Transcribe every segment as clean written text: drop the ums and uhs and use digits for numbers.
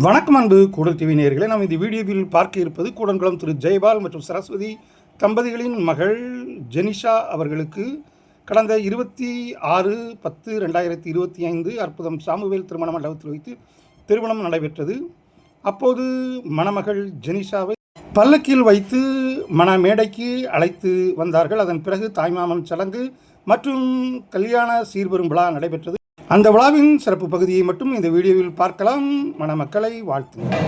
வணக்கம் அன்பு கூடல் டிவி நேயர்களே. நாம் இந்த வீடியோவில் பார்க்க இருப்பது கூடன்குளம் திரு ஜெயபால் மற்றும் சரஸ்வதி தம்பதிகளின் மகள் ஜெனிஷா அவர்களுக்கு கடந்த 26/10/2025 அற்புதம் சாமுவேல் திருமண மண்டபத்தில் வைத்து திருமணம் நடைபெற்றது. அப்போது மணமகள் ஜெனிஷாவை பல்லக்கில் வைத்து மணமேடைக்கு அழைத்து வந்தார்கள். அதன் பிறகு தாய்மாமன் சடங்கு மற்றும் கல்யாண சீர்வரும் விழா நடைபெற்றது. அந்த விழாவின் சிறப்பு பகுதியை மட்டும் இந்த வீடியோவில் பார்க்கலாம். மணமக்களை வாழ்த்துங்கள்.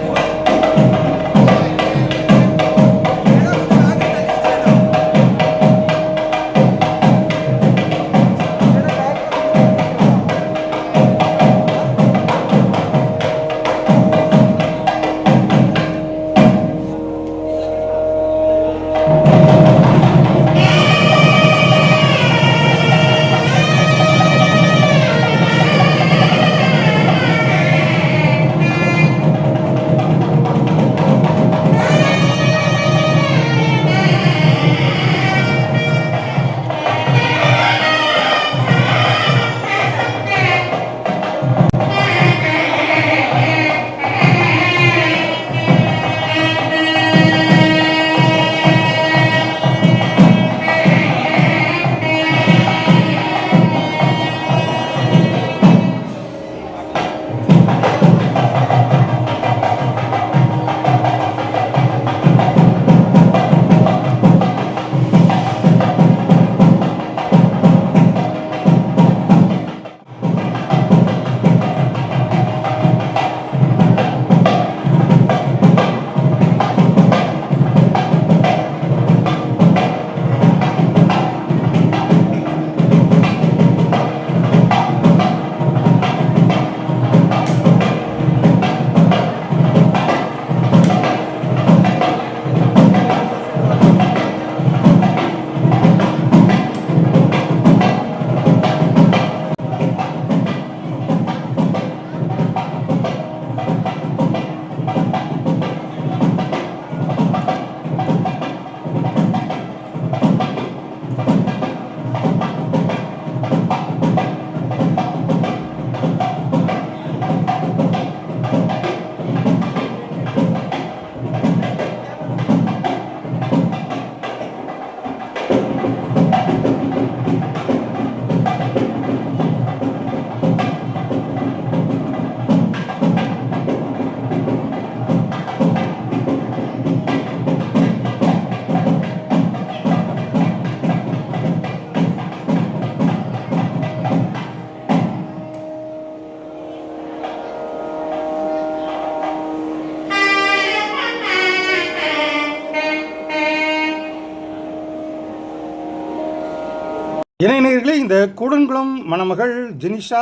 இளைஞர்களே, இந்த கூடன்குளம் மணமகள் ஜெனிஷா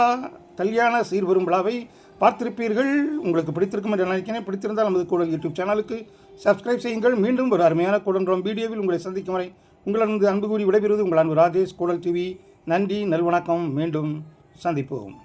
கல்யாண சீர்வரும் விழாவை பார்த்திருப்பீர்கள். உங்களுக்கு பிடித்திருக்கும் என்று நினைக்கிறேன். பிடித்திருந்தால் நமது கூடல் யூடியூப் சேனலுக்கு சப்ஸ்கிரைப் செய்யுங்கள். மீண்டும் ஒரு அருமையான கூடன்குளம் வீடியோவில் உங்களை சந்திக்கும் வரை உங்களிடம் அன்பு கூறி விடைபெறுவது உங்கள் அன்பு ராஜேஷ், கூடல் டிவி. நன்றி, நல்வணக்கம். மீண்டும் சந்திப்போம்.